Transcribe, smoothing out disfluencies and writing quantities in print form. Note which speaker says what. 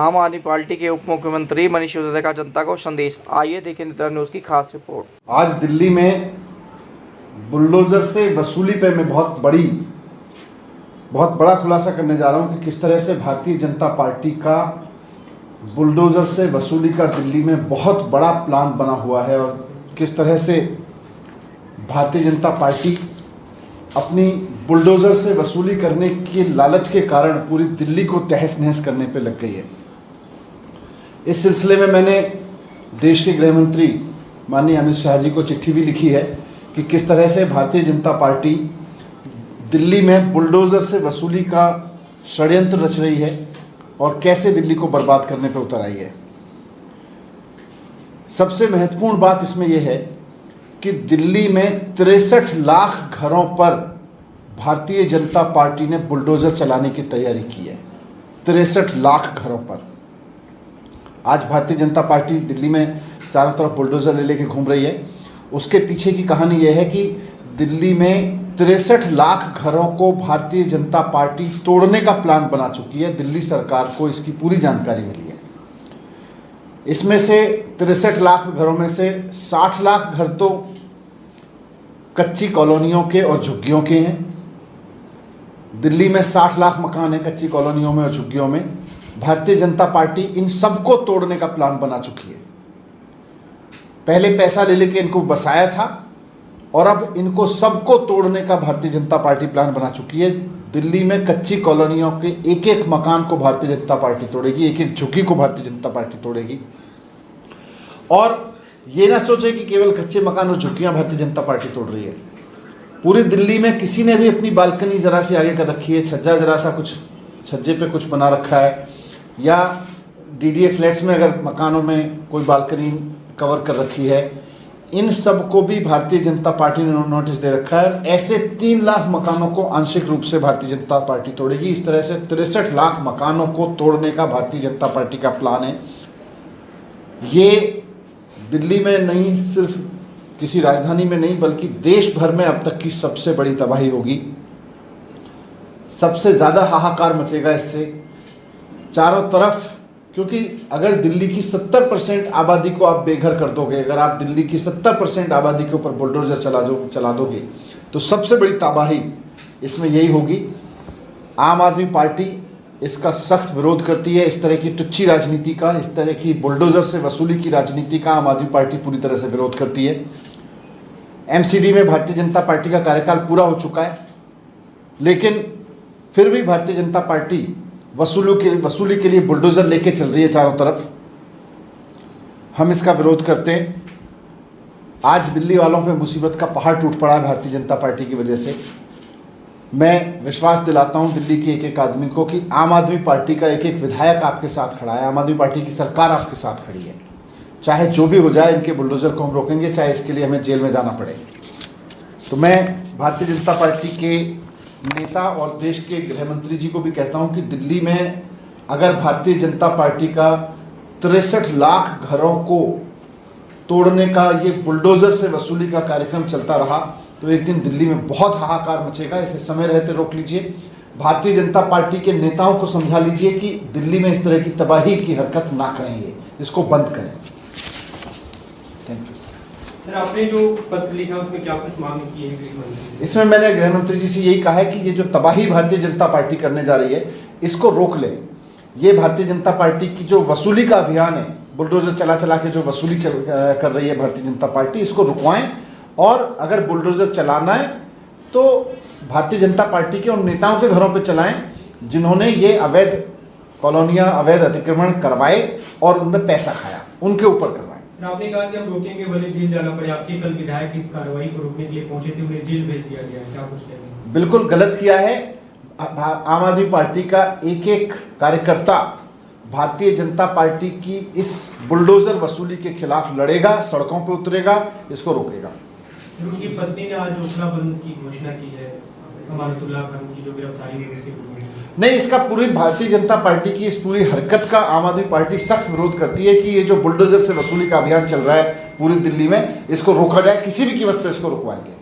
Speaker 1: आम आदमी पार्टी के उप मुख्यमंत्री मनीष सिसोदिया का जनता को संदेश। आइए देखें नितर न्यूज़ की खास रिपोर्ट।
Speaker 2: आज दिल्ली में बुलडोजर से वसूली पे मैं बहुत बड़ा खुलासा करने जा रहा हूं कि किस तरह से भारतीय जनता पार्टी का बुलडोजर से वसूली का दिल्ली में बहुत बड़ा प्लान बना हुआ है और किस तरह से भारतीय जनता पार्टी अपनी बुलडोजर से वसूली करने के लालच के कारण पूरी दिल्ली को तहस नहस करने पे लग गई है। इस सिलसिले में मैंने देश के गृह मंत्री माननीय अमित शाह जी को चिट्ठी भी लिखी है कि किस तरह से भारतीय जनता पार्टी दिल्ली में बुलडोजर से वसूली का षड्यंत्र रच रही है और कैसे दिल्ली को बर्बाद करने पर उतर आई है। सबसे महत्वपूर्ण बात इसमें यह है कि दिल्ली में 63 लाख घरों पर भारतीय जनता पार्टी ने बुलडोजर चलाने की तैयारी की है। 63 लाख घरों पर आज भारतीय जनता पार्टी दिल्ली में चारों तरफ बुलडोजर ले लेके घूम रही है। उसके पीछे की कहानी यह है कि दिल्ली में 63 लाख घरों को भारतीय जनता पार्टी तोड़ने का प्लान बना चुकी है। दिल्ली सरकार को इसकी पूरी जानकारी मिली है। इसमें से 63 लाख घरों में से 60 लाख घर तो कच्ची कॉलोनियों के और झुग्गियों के हैं। दिल्ली में 60 लाख मकान हैं कच्ची कॉलोनियों में और झुग्गियों में। भारतीय जनता पार्टी इन सबको तोड़ने का प्लान बना चुकी है। पहले पैसा ले लेके इनको बसाया था और अब इनको सबको तोड़ने का भारतीय जनता पार्टी प्लान बना चुकी है। दिल्ली में कच्ची कॉलोनियों के एक एक मकान को भारतीय जनता पार्टी तोड़ेगी, एक एक झुग्गी को भारतीय जनता पार्टी तोड़ेगी। और ये ना सोचे कि केवल कच्चे मकान और झुग्गियां भारतीय जनता पार्टी तोड़ रही है। पूरी दिल्ली में किसी ने भी अपनी बालकनी जरा सी आगे कर रखी है, छज्जा जरा सा कुछ छज्जे पे कुछ बना रखा है, या डीडीए फ्लैट्स में अगर मकानों में कोई बालकनी कवर कर रखी है, इन सब को भी भारतीय जनता पार्टी ने नोटिस दे रखा है। ऐसे 3 लाख मकानों को आंशिक रूप से भारतीय जनता पार्टी तोड़ेगी। इस तरह से 63 लाख मकानों को तोड़ने का भारतीय जनता पार्टी का प्लान है। ये दिल्ली में नहीं, सिर्फ किसी राजधानी में नहीं बल्कि देश भर में अब तक की सबसे बड़ी तबाही होगी। सबसे ज़्यादा हाहाकार मचेगा इससे चारों तरफ, क्योंकि अगर दिल्ली की 70% आबादी को आप बेघर कर दोगे, अगर आप दिल्ली की 70% आबादी के ऊपर बुलडोजर चला दोगे तो सबसे बड़ी तबाही इसमें यही होगी। आम आदमी पार्टी इसका सख्त विरोध करती है। इस तरह की टुच्ची राजनीति का, इस तरह की बुलडोजर से वसूली की राजनीति का आम आदमी पार्टी पूरी तरह से विरोध करती है। एमसीडी में भारतीय जनता पार्टी का कार्यकाल पूरा हो चुका है, लेकिन फिर भी भारतीय जनता पार्टी वसूली के लिए बुलडोजर लेके चल रही है चारों तरफ। हम इसका विरोध करते हैं। आज दिल्ली वालों पे मुसीबत का पहाड़ टूट पड़ा है भारतीय जनता पार्टी की वजह से। मैं विश्वास दिलाता हूं दिल्ली के एक एक आदमी को कि आम आदमी पार्टी का एक एक विधायक आपके साथ खड़ा है, आम आदमी पार्टी की सरकार आपके साथ खड़ी है। चाहे जो भी हो जाए, इनके बुलडोजर को हम रोकेंगे, चाहे इसके लिए हमें जेल में जाना पड़े। तो मैं भारतीय जनता पार्टी के नेता और देश के गृह मंत्री जी को भी कहता हूं कि दिल्ली में अगर भारतीय जनता पार्टी का 63 लाख घरों को तोड़ने का ये बुलडोजर से वसूली का कार्यक्रम चलता रहा तो एक दिन दिल्ली में बहुत हाहाकार मचेगा। इसे समय रहते रोक लीजिए। भारतीय जनता पार्टी के नेताओं को समझा लीजिए कि दिल्ली में इस तरह की तबाही की हरकत ना करेंगे, इसको बंद करें। Thank you
Speaker 3: sir. आपने जो पत्र लिखा उसमें क्या कुछ मांग की है गृह मंत्री से?
Speaker 2: इसमें मैंने गृह मंत्री जी से यही कहा है कि ये जो तबाही भारतीय जनता पार्टी करने जा रही है इसको रोक ले। ये भारतीय जनता पार्टी की जो वसूली का अभियान है, बुलडोजर चला के जो वसूली कर रही है भारतीय जनता पार्टी, इसको रुकवाएं। और अगर बुलडोजर चलाना है तो भारतीय जनता पार्टी के उन नेताओं के घरों पे चलाएं जिन्होंने ये अवैध कॉलोनियां, अवैध अतिक्रमण करवाए और उनमें पैसा खाया, उनके ऊपर करवाएं।
Speaker 3: आपने कहा कि हम रोकेंगे भले जेल जाना पड़े। आपके कल विधायक इस कार्रवाई को रोकने के लिए पहुंचे थे, उन्हें जेल भेज दिया गया है, क्या कुछ कहेंगे?
Speaker 2: बिल्कुल गलत किया है। आम आदमी पार्टी का एक एक कार्यकर्ता भारतीय जनता पार्टी की इस बुलडोजर वसूली के खिलाफ लड़ेगा, सड़कों पर उतरेगा, इसको रोकेगा।
Speaker 3: उनकी पत्नी ने आज उसलाबंद की घोषणा की है, अमानतुल्लाह खान की जो गिरफ्तारी है उसके विरोध में।
Speaker 2: नहीं, इसका पूरी भारतीय जनता पार्टी की इस पूरी हरकत का आम आदमी पार्टी सख्त विरोध करती है कि ये जो बुलडोजर से वसूली का अभियान चल रहा है पूरी दिल्ली में, इसको रोका जाए, किसी भी कीमत पर इसको रुकवाएंगे।